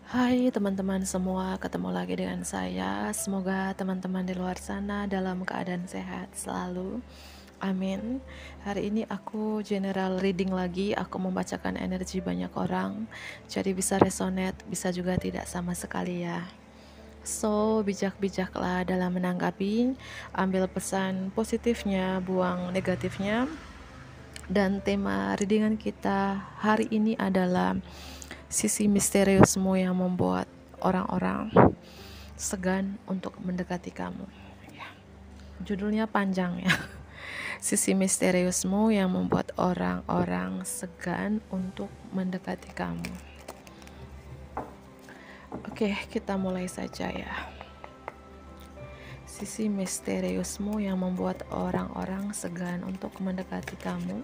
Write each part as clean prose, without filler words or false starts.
Hai teman-teman semua, ketemu lagi dengan saya. Semoga teman-teman di luar sana dalam keadaan sehat selalu. Amin. Hari ini aku general reading lagi. Aku membacakan energi banyak orang. Jadi bisa resonate, bisa juga tidak sama sekali ya. So, bijak-bijaklah dalam menanggapi. Ambil pesan positifnya, buang negatifnya. Dan tema readingan kita hari ini adalah sisi misteriusmu yang membuat orang-orang segan untuk mendekati kamu. Ya, judulnya panjang ya. Sisi misteriusmu yang membuat orang-orang segan untuk mendekati kamu. Oke, kita mulai saja ya. Sisi misteriusmu yang membuat orang-orang segan untuk mendekati kamu.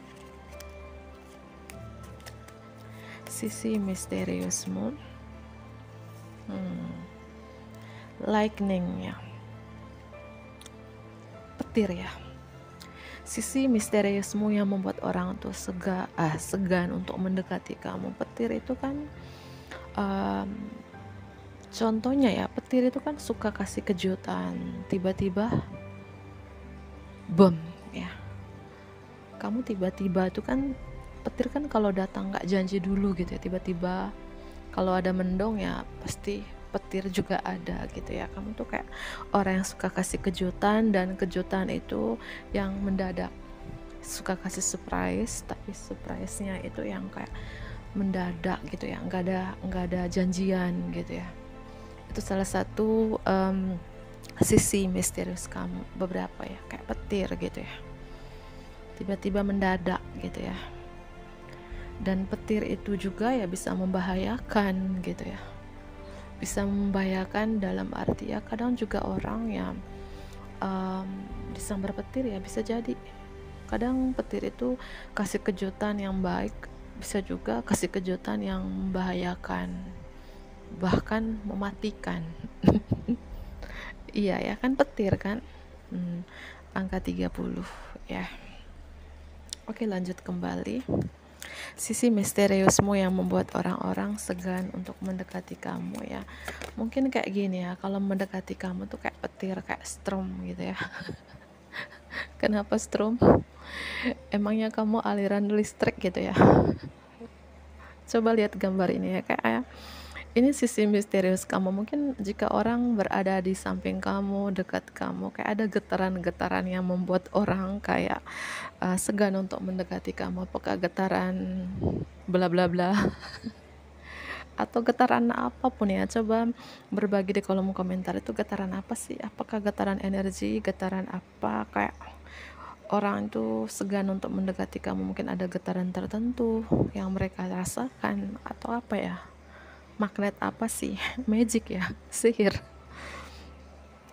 Sisi misteriusmu. Lightning ya. Petir ya. Sisi misteriusmu yang membuat orang tuh segan untuk mendekati kamu. Petir itu kan contohnya ya, petir itu kan suka kasih kejutan, tiba-tiba bom ya. Kamu tiba-tiba itu kan, petir kan kalau datang nggak janji dulu gitu ya, tiba-tiba kalau ada mendung ya pasti petir juga ada gitu ya. Kamu tuh kayak orang yang suka kasih kejutan, dan kejutan itu yang mendadak, suka kasih surprise, tapi surprise-nya itu yang kayak mendadak gitu ya, nggak ada janjian gitu ya. Itu salah satu sisi misterius kamu, beberapa ya, kayak petir gitu ya, tiba-tiba mendadak gitu ya. Dan petir itu juga ya bisa membahayakan gitu ya, bisa membahayakan dalam arti ya, kadang juga orang yang disambar petir ya bisa jadi, kadang petir itu kasih kejutan yang baik, bisa juga kasih kejutan yang membahayakan, bahkan mematikan. Iya ya kan, petir kan. Angka 30 ya. Oke, lanjut kembali. Sisi misteriusmu yang membuat orang-orang segan untuk mendekati kamu ya. Mungkin kayak gini ya, kalau mendekati kamu tuh kayak petir, kayak storm gitu ya. Kenapa storm? Emangnya kamu aliran listrik gitu ya? Coba lihat gambar ini ya, kayak ini sisi misterius kamu. Mungkin jika orang berada di samping kamu, dekat kamu, kayak ada getaran-getaran yang membuat orang kayak segan untuk mendekati kamu. Apakah getaran bla bla bla atau getaran apapun ya, coba berbagi di kolom komentar. Itu getaran apa sih? Apakah getaran energi, getaran apa, kayak orang itu segan untuk mendekati kamu? Mungkin ada getaran tertentu yang mereka rasakan, atau apa ya, magnet apa sih, magic ya, sihir.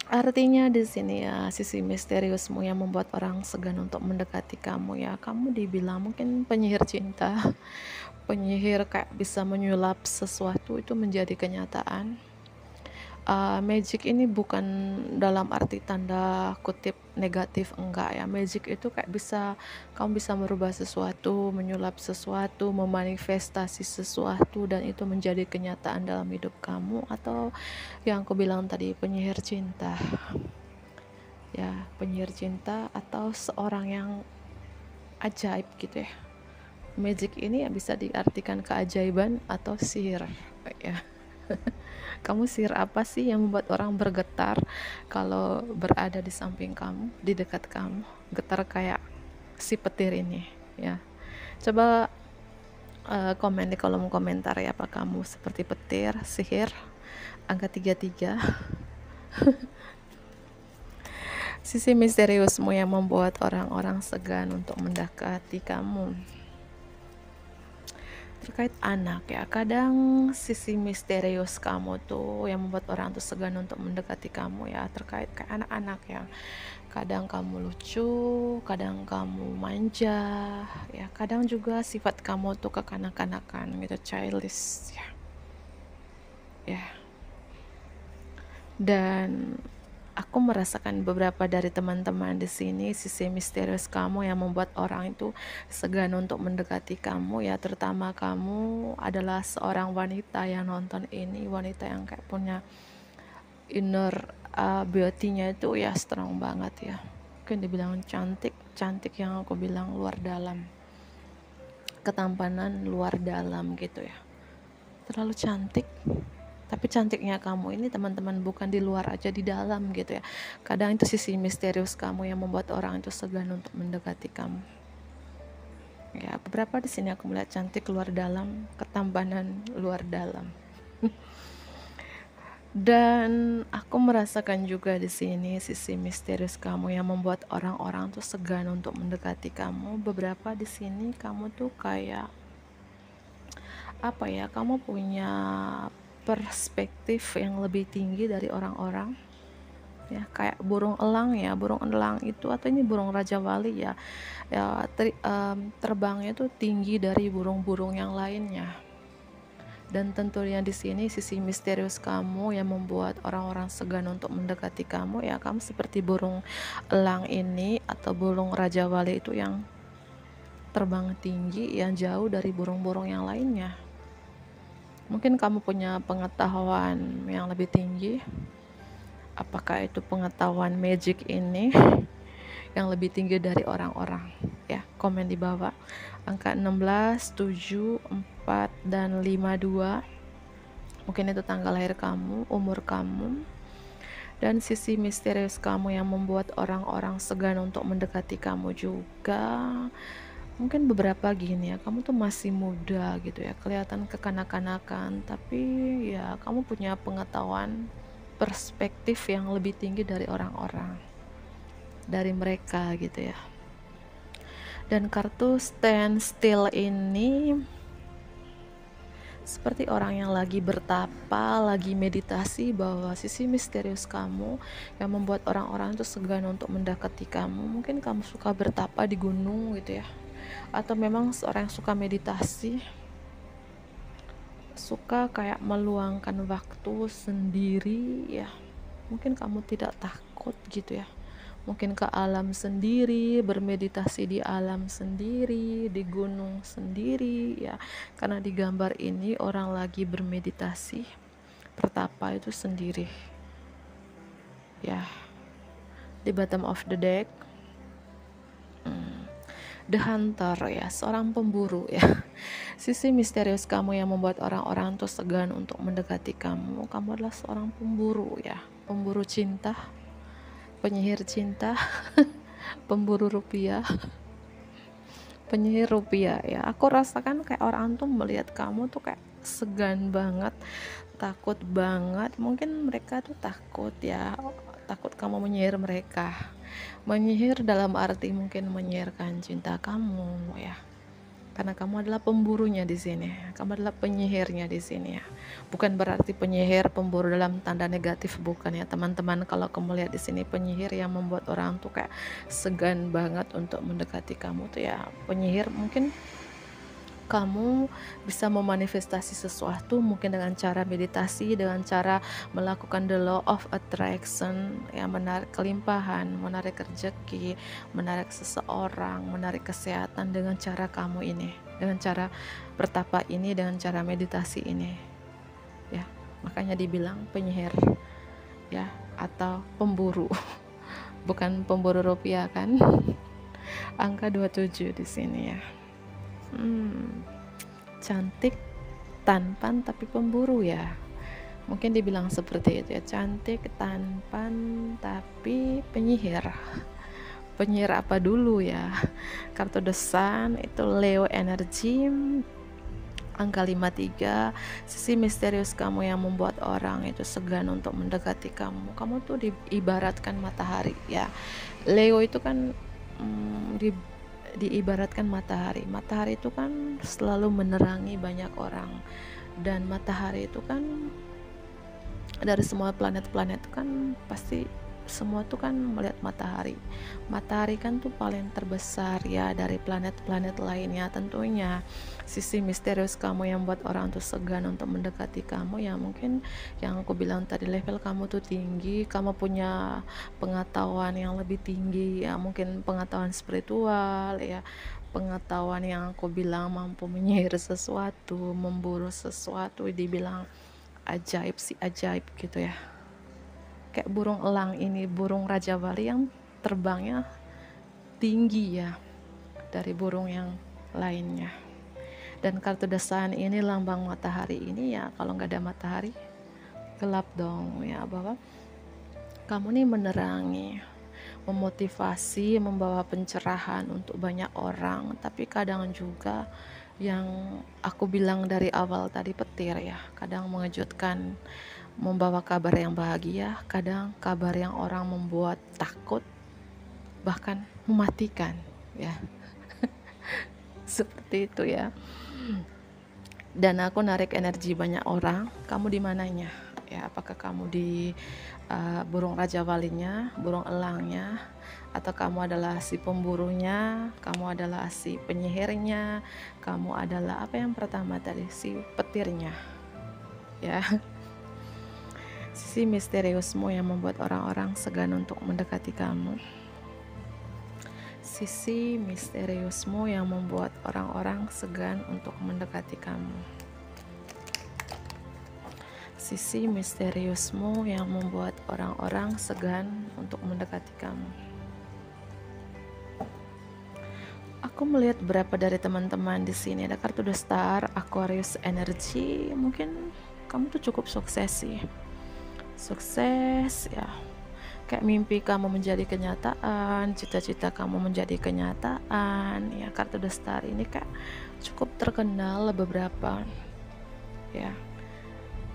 Artinya di sini ya, sisi misteriusmu yang membuat orang segan untuk mendekati kamu ya. Kamu dibilang mungkin penyihir cinta, penyihir kayak bisa menyulap sesuatu itu menjadi kenyataan. Magic ini bukan dalam arti tanda kutip negatif, enggak ya. Magic itu kayak kamu bisa merubah sesuatu, menyulap sesuatu, memanifestasi sesuatu, dan itu menjadi kenyataan dalam hidup kamu. Atau yang aku bilang tadi, penyihir cinta ya, penyihir cinta atau seorang yang ajaib gitu ya. Magic ini ya bisa diartikan keajaiban atau sihir ya. Kamu sihir apa sih yang membuat orang bergetar kalau berada di samping kamu, di dekat kamu, getar kayak si petir ini ya. Coba komen di kolom komentar ya, apa kamu seperti petir, sihir, angka 33. Sisi misteriusmu yang membuat orang-orang segan untuk mendekati kamu. Terkait anak ya, kadang sisi misterius kamu tuh yang membuat orang tuh segan untuk mendekati kamu ya, terkait kayak anak-anak ya. Kadang kamu lucu, kadang kamu manja ya, kadang juga sifat kamu tuh kekanak-kanakan gitu, childish ya. Dan aku merasakan beberapa dari teman-teman di sini sisi misterius kamu yang membuat orang itu segan untuk mendekati kamu ya, terutama kamu adalah seorang wanita yang nonton ini, wanita yang kayak punya inner beauty-nya itu ya strong banget ya. Mungkin dibilang cantik, cantik yang aku bilang luar dalam, ketampanan luar dalam gitu ya, terlalu cantik. Tapi cantiknya kamu ini teman-teman bukan di luar aja, di dalam gitu ya. Kadang itu sisi misterius kamu yang membuat orang itu segan untuk mendekati kamu. Ya, beberapa di sini aku melihat cantik luar dalam, ketampanan luar dalam. Dan aku merasakan juga di sini sisi misterius kamu yang membuat orang-orang tuh segan untuk mendekati kamu. Beberapa di sini kamu tuh kayak apa ya? Kamu punya perspektif yang lebih tinggi dari orang-orang. Ya, kayak burung elang ya. Burung elang itu atau ini burung Raja Wali ya. Ya, terbangnya tuh tinggi dari burung-burung yang lainnya. Dan tentunya di sini sisi misterius kamu yang membuat orang-orang segan untuk mendekati kamu ya, kamu seperti burung elang ini atau burung Raja Wali itu yang terbang tinggi yang jauh dari burung-burung yang lainnya. Mungkin kamu punya pengetahuan yang lebih tinggi. Apakah itu pengetahuan magic ini yang lebih tinggi dari orang-orang? Ya, komen di bawah. Angka 16, 7, 4, dan 52. Mungkin itu tanggal lahir kamu, umur kamu, dan sisi misterius kamu yang membuat orang-orang segan untuk mendekati kamu juga. Mungkin beberapa gini ya, kamu tuh masih muda gitu ya, kelihatan kekanak-kanakan, tapi ya kamu punya pengetahuan, perspektif yang lebih tinggi dari orang-orang, dari mereka gitu ya. Dan kartu stand still ini seperti orang yang lagi bertapa, lagi meditasi, bahwa sisi misterius kamu yang membuat orang-orang itu segan untuk mendekati kamu. Mungkin kamu suka bertapa di gunung gitu ya, atau memang seorang yang suka meditasi, suka kayak meluangkan waktu sendiri ya. Mungkin kamu tidak takut gitu ya, mungkin ke alam sendiri, bermeditasi di alam sendiri, di gunung sendiri ya, karena di gambar ini orang lagi bermeditasi, bertapa itu sendiri ya. Di bottom of the deck The Hunter ya, seorang pemburu ya. Sisi misterius kamu yang membuat orang-orang tuh segan untuk mendekati kamu. Kamu adalah seorang pemburu ya, pemburu cinta, penyihir cinta, pemburu rupiah, penyihir rupiah ya. Aku rasakan kayak orang tuh melihat kamu tuh kayak segan banget, takut banget. Mungkin mereka tuh takut ya, takut kamu menyihir mereka. Menyihir dalam arti mungkin menyihirkan cinta kamu ya, karena kamu adalah pemburunya di sini, kamu adalah penyihirnya di sini ya. Bukan berarti penyihir pemburu dalam tanda negatif, bukan ya teman-teman. Kalau kamu lihat di sini penyihir yang membuat orang tuh kayak segan banget untuk mendekati kamu tuh ya, penyihir mungkin kamu bisa memanifestasi sesuatu mungkin dengan cara meditasi, dengan cara melakukan the law of attraction yang menarik kelimpahan, menarik rezeki, menarik seseorang, menarik kesehatan dengan cara kamu ini, dengan cara bertapa ini, dengan cara meditasi ini ya. Makanya dibilang penyihir ya, atau pemburu bukan pemburu rupiah kan. Angka 27 di sini ya. Cantik, tampan, tapi pemburu ya. Mungkin dibilang seperti itu ya, cantik, tampan, tapi penyihir. Penyihir apa dulu ya? Kartu The Sun itu Leo energy. Angka 53, sisi misterius kamu yang membuat orang itu segan untuk mendekati kamu. Kamu tuh diibaratkan matahari ya. Leo itu kan diibaratkan matahari. Matahari itu kan selalu menerangi banyak orang, dan matahari itu kan dari semua planet-planet kan pasti semua tuh kan melihat matahari. Matahari kan tuh paling terbesar ya dari planet-planet lainnya. Tentunya sisi misterius kamu yang buat orang tuh segan untuk mendekati kamu ya, mungkin yang aku bilang tadi, level kamu tuh tinggi, kamu punya pengetahuan yang lebih tinggi ya, mungkin pengetahuan spiritual ya, pengetahuan yang aku bilang mampu menyihir sesuatu, memburu sesuatu, dibilang ajaib sih ajaib gitu ya. Kayak burung elang ini, burung Raja Bali yang terbangnya tinggi ya dari burung yang lainnya. Dan kartu desain ini lambang matahari ini ya, kalau nggak ada matahari gelap dong ya, bahwa kamu nih menerangi, memotivasi, membawa pencerahan untuk banyak orang. Tapi kadang juga yang aku bilang dari awal tadi, petir ya, kadang mengejutkan, membawa kabar yang bahagia, kadang kabar yang orang membuat takut, bahkan mematikan ya. Seperti itu ya. Dan aku narik energi banyak orang. Kamu di mananya ya? Apakah kamu di burung Raja Walinya, burung elangnya, atau kamu adalah si pemburunya, kamu adalah si penyihirnya, kamu adalah apa yang pertama tadi, si petirnya ya. Sisi misteriusmu yang membuat orang-orang segan untuk mendekati kamu. Sisi misteriusmu yang membuat orang-orang segan untuk mendekati kamu. Sisi misteriusmu yang membuat orang-orang segan untuk mendekati kamu. Aku melihat beberapa dari teman-teman di sini ada kartu The Star, Aquarius energi. Mungkin kamu tuh cukup sukses sih. Sukses ya, kayak mimpi kamu menjadi kenyataan, cita-cita kamu menjadi kenyataan ya. Kartu The Star ini kayak cukup terkenal beberapa ya,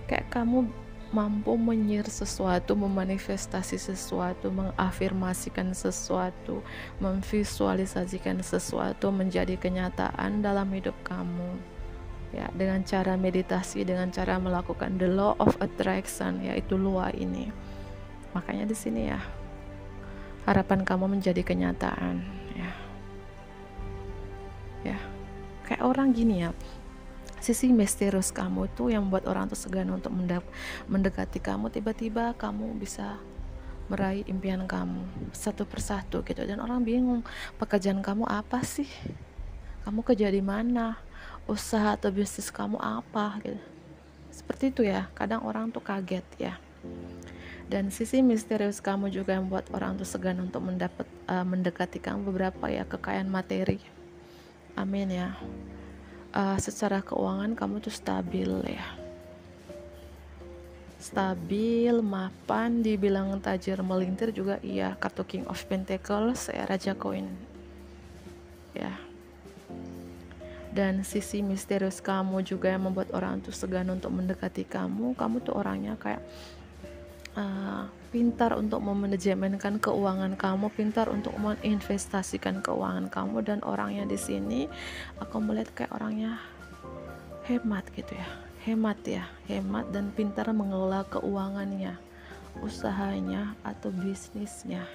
kayak kamu mampu menyihir sesuatu, memanifestasi sesuatu, mengafirmasikan sesuatu, memvisualisasikan sesuatu menjadi kenyataan dalam hidup kamu ya, dengan cara meditasi, dengan cara melakukan the law of attraction, yaitu lua ini. Makanya di sini ya, harapan kamu menjadi kenyataan ya. Kayak orang gini ya, sisi misterius kamu tuh yang membuat orang tuh segan untuk mendekati kamu. Tiba-tiba kamu bisa meraih impian kamu satu persatu gitu, dan orang bingung, pekerjaan kamu apa sih, kamu kerja di mana, usaha atau bisnis kamu apa gitu. Seperti itu ya, kadang orang tuh kaget ya. Dan sisi misterius kamu juga yang membuat orang tuh segan untuk mendekati kamu. Beberapa ya, kekayaan materi, amin ya. Secara keuangan kamu tuh stabil ya, stabil, mapan, dibilang tajir melintir juga iya. Kartu King of Pentacles ya, Raja Koin ya. Dan sisi misterius kamu juga yang membuat orang tuh segan untuk mendekati kamu. Kamu tuh orangnya kayak pintar untuk memanajemenkan keuangan kamu, pintar untuk menginvestasikan keuangan kamu. Dan orangnya di sini aku melihat kayak orangnya hemat gitu ya, hemat dan pintar mengelola keuangannya, usahanya atau bisnisnya.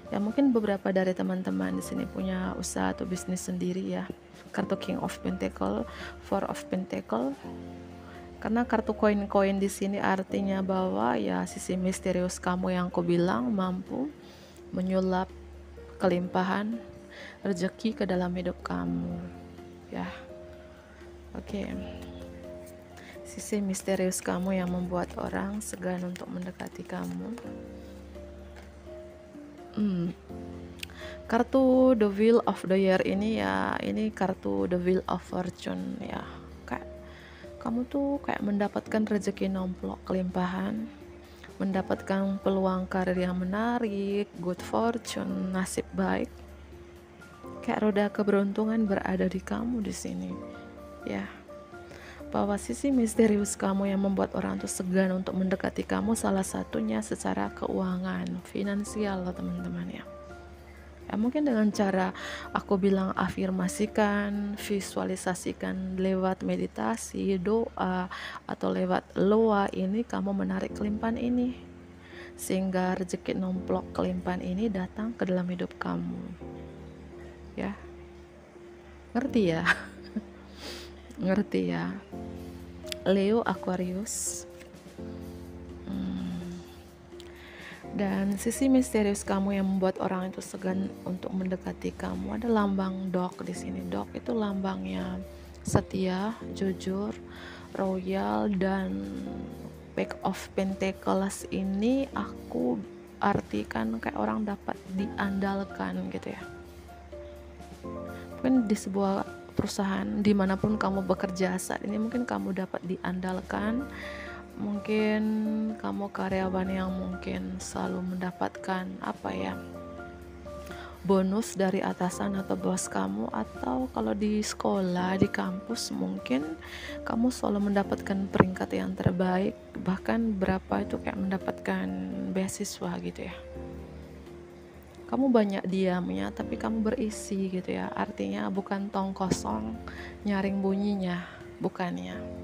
Ya, mungkin beberapa dari teman-teman di sini punya usaha atau bisnis sendiri ya. Kartu King of Pentacle, Four of Pentacle. Karena kartu koin-koin di sini artinya bahwa ya, sisi misterius kamu yang aku bilang mampu menyulap kelimpahan rezeki ke dalam hidup kamu ya. Oke. Sisi misterius kamu yang membuat orang segan untuk mendekati kamu. Kartu The Wheel of the Year ini ya, ini kartu The Wheel of Fortune ya. Kayak kamu tuh kayak mendapatkan rezeki nomplok, kelimpahan, mendapatkan peluang karir yang menarik, good fortune, nasib baik. Kayak roda keberuntungan berada di kamu di sini ya. Bahwa sisi misterius kamu yang membuat orang tuh segan untuk mendekati kamu, salah satunya secara keuangan, finansial teman-teman ya. Ya, mungkin dengan cara aku bilang afirmasikan, visualisasikan lewat meditasi, doa, atau lewat loa ini kamu menarik kelimpahan ini. sehingga rezeki nomplok kelimpahan ini datang ke dalam hidup kamu. Ya, ngerti ya? Ngerti ya? Leo Aquarius. Dan sisi misterius kamu yang membuat orang itu segan untuk mendekati kamu ada lambang dog di sini. Dog itu lambangnya setia, jujur, royal, dan Pack of Pentacles ini aku artikan kayak orang dapat diandalkan gitu ya. Mungkin di sebuah perusahaan dimanapun kamu bekerja saat ini, mungkin kamu dapat diandalkan. Mungkin kamu karyawan yang mungkin selalu mendapatkan bonus dari atasan atau bos kamu, atau kalau di sekolah, di kampus mungkin kamu selalu mendapatkan peringkat yang terbaik, bahkan berapa itu kayak mendapatkan beasiswa gitu ya. Kamu banyak diamnya tapi kamu berisi gitu ya, artinya bukan tong kosong nyaring bunyinya, bukannya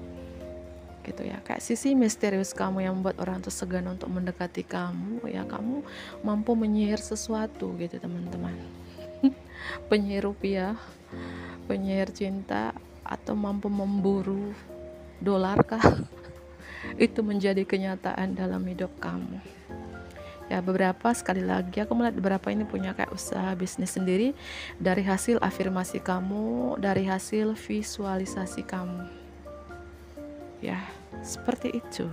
gitu ya. Kayak sisi misterius kamu yang membuat orang tuh segan untuk mendekati kamu ya, kamu mampu menyihir sesuatu gitu teman-teman. Penyihir rupiah, penyihir cinta, atau mampu memburu dolar kah? Itu menjadi kenyataan dalam hidup kamu ya. Beberapa, sekali lagi aku melihat beberapa ini punya kayak usaha bisnis sendiri dari hasil afirmasi kamu, dari hasil visualisasi kamu ya, seperti itu.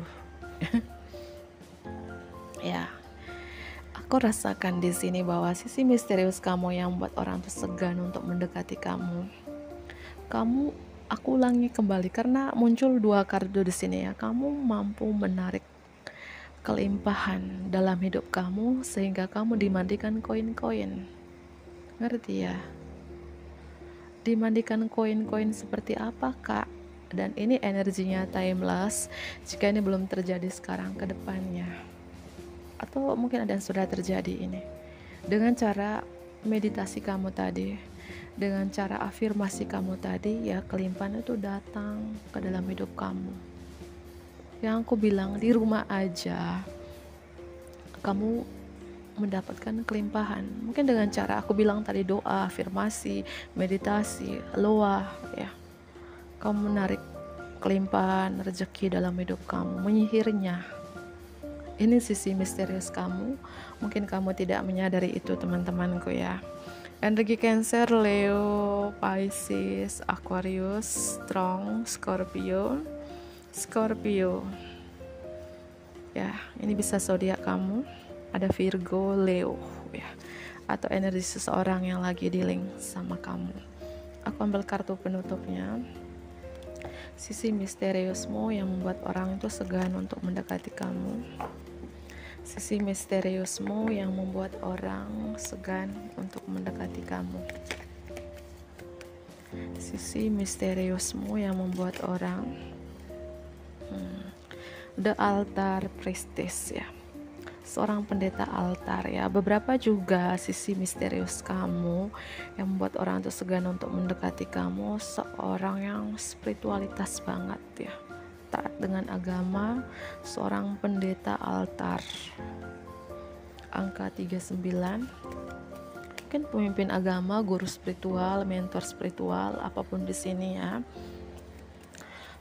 Ya, aku rasakan di sini bahwa sisi misterius kamu yang membuat orang tuh segan untuk mendekati kamu, aku ulangi kembali karena muncul 2 kartu di sini ya. Kamu mampu menarik kelimpahan dalam hidup kamu sehingga kamu dimandikan koin-koin. Ngerti ya? Dimandikan koin-koin seperti apa, Kak? Dan ini energinya timeless. Jika ini belum terjadi sekarang, ke depannya, atau mungkin ada yang sudah terjadi ini, dengan cara meditasi kamu tadi, dengan cara afirmasi kamu tadi ya, kelimpahan itu datang ke dalam hidup kamu. Yang aku bilang, di rumah aja kamu mendapatkan kelimpahan. Mungkin dengan cara aku bilang tadi, doa, afirmasi, meditasi, loa ya, kamu menarik kelimpahan rezeki dalam hidup kamu, menyihirnya. Ini sisi misterius kamu. Mungkin kamu tidak menyadari itu teman-temanku ya. Energi Cancer, Leo, Pisces, Aquarius, Strong, Scorpio ya, ini bisa zodiak kamu. Ada Virgo, Leo ya, atau energi seseorang yang lagi dealing sama kamu. Aku ambil kartu penutupnya. Sisi misteriusmu yang membuat orang itu segan untuk mendekati kamu. Sisi misteriusmu yang membuat orang segan untuk mendekati kamu. Sisi misteriusmu yang membuat orang The Altar Priestess ya, seorang pendeta altar ya. Beberapa juga sisi misterius kamu yang membuat orang itu segan untuk mendekati kamu, seorang yang spiritualitas banget ya, taat dengan agama, seorang pendeta altar. Angka 39, mungkin pemimpin agama, guru spiritual, mentor spiritual, apapun di sini ya.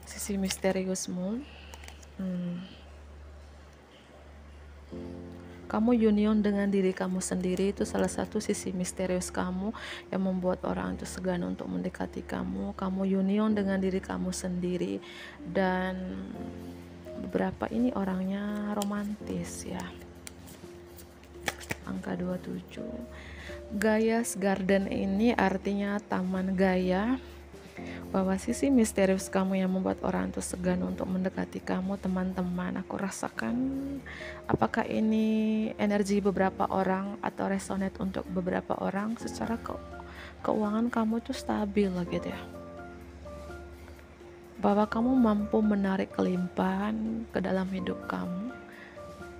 Sisi misteriusmu, kamu union dengan diri kamu sendiri, itu salah satu sisi misterius kamu yang membuat orang itu segan untuk mendekati kamu. Kamu union dengan diri kamu sendiri, dan beberapa ini orangnya romantis ya. Angka 27, Gaia's Garden ini artinya taman Gaia. Bahwa sisi misterius kamu yang membuat orang itu segan untuk mendekati kamu, teman-teman, aku rasakan apakah ini energi beberapa orang atau resonate untuk beberapa orang. Secara keuangan kamu itu stabil gitu ya, bahwa kamu mampu menarik kelimpahan ke dalam hidup kamu,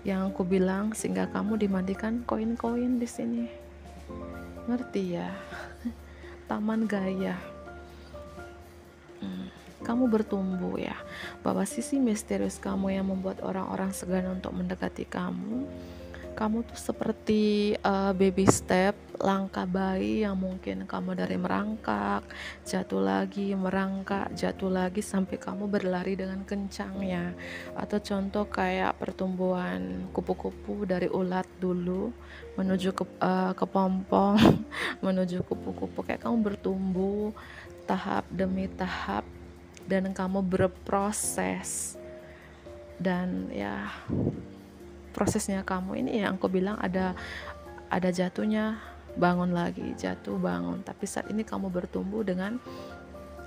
yang aku bilang, sehingga kamu dimandikan koin-koin di sini. Ngerti ya? Taman Gaia. kamu bertumbuh ya, bahwa sisi misterius kamu yang membuat orang-orang segan untuk mendekati kamu. Kamu tuh seperti baby step, langkah bayi yang mungkin kamu dari merangkak, jatuh lagi, merangkak, jatuh lagi sampai kamu berlari dengan kencangnya. Atau contoh kayak pertumbuhan kupu-kupu dari ulat dulu menuju ke kepompong, menuju kupu-kupu, kayak kamu bertumbuh tahap demi tahap dan kamu berproses. Dan ya, prosesnya kamu ini yang aku bilang ada jatuhnya, bangun lagi, jatuh bangun. Tapi saat ini kamu bertumbuh dengan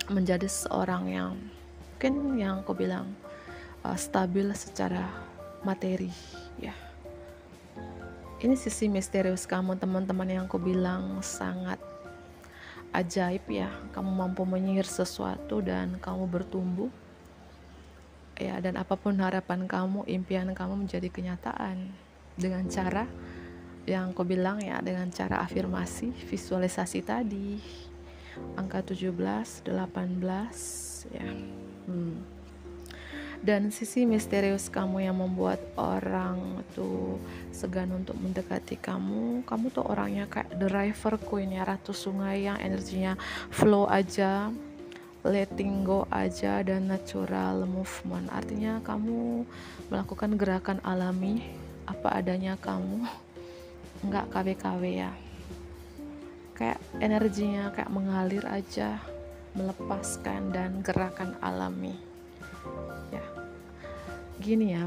menjadi seorang yang mungkin yang aku bilang stabil secara materi ya. Ini sisi misterius kamu teman-teman yang aku bilang sangat ajaib ya. Kamu mampu menyihir sesuatu dan kamu bertumbuh ya, dan apapun harapan kamu, impian kamu menjadi kenyataan dengan cara yang aku bilang ya, dengan cara afirmasi, visualisasi tadi, angka 17, 18 ya. Dan sisi misterius kamu yang membuat orang tuh segan untuk mendekati kamu tuh orangnya kayak the river queen ya, ratu sungai yang energinya flow aja, letting go aja, dan natural movement. Artinya kamu melakukan gerakan alami apa adanya kamu, nggak KW-KW ya, kayak energinya kayak mengalir aja, melepaskan dan gerakan alami ya. Gini ya,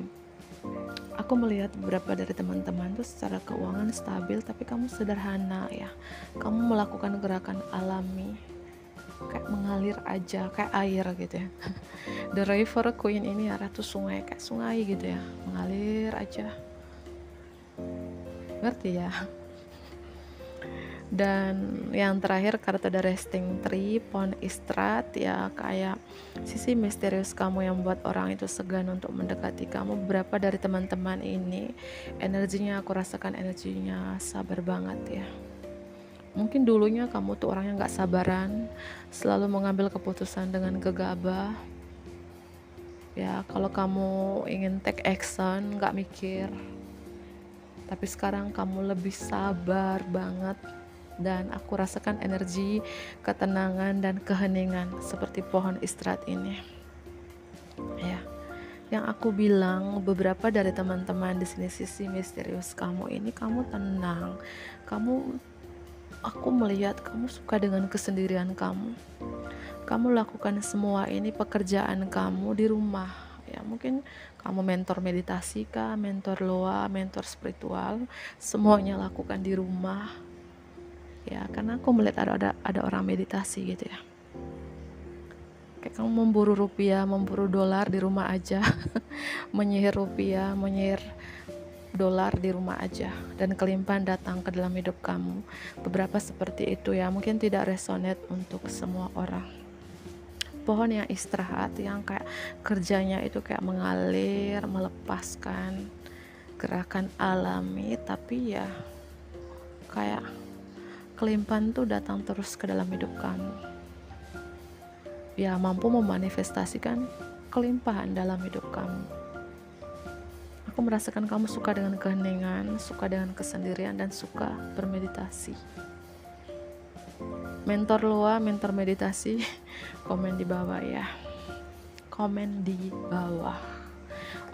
aku melihat beberapa dari teman-teman tuh secara keuangan stabil, tapi kamu sederhana ya, kamu melakukan gerakan alami kayak mengalir aja, kayak air gitu ya. The river queen ini ya, ratu sungai, kayak sungai gitu ya, mengalir aja, ngerti ya. Dan yang terakhir kartu The Resting Tree, pohon istirahat ya, kayak sisi misterius kamu yang membuat orang itu segan untuk mendekati kamu. Beberapa dari teman-teman ini energinya, aku rasakan energinya sabar banget ya. Mungkin dulunya kamu tuh orangnya gak sabaran, selalu mengambil keputusan dengan gegabah ya. Kalau kamu ingin take action gak mikir, tapi sekarang kamu lebih sabar banget. Dan aku rasakan energi ketenangan dan keheningan seperti pohon istirahat ini ya. Yang aku bilang, beberapa dari teman-teman di sini sisi misterius kamu ini, kamu tenang, aku melihat kamu suka dengan kesendirian kamu. Kamu lakukan semua ini pekerjaan kamu di rumah ya. Mungkin kamu mentor meditasi kah, mentor loa, mentor spiritual, semuanya lakukan di rumah ya. Karena aku melihat ada orang meditasi gitu ya, kayak kamu memburu rupiah, memburu dolar di rumah aja. Menyihir rupiah, menyihir dolar di rumah aja, dan kelimpahan datang ke dalam hidup kamu. Beberapa seperti itu ya, mungkin tidak resonate untuk semua orang. Pohon yang istirahat, yang kayak kerjanya itu kayak mengalir, melepaskan, gerakan alami, tapi ya kayak kelimpahan tuh datang terus ke dalam hidup kamu ya, mampu memanifestasikan kelimpahan dalam hidup kamu. Aku merasakan kamu suka dengan keheningan, suka dengan kesendirian, dan suka bermeditasi. Mentor loa, mentor meditasi, komen di bawah ya, komen di bawah.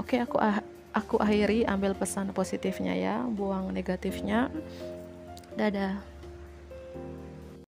Oke, aku akhiri, ambil pesan positifnya ya, buang negatifnya. Dadah.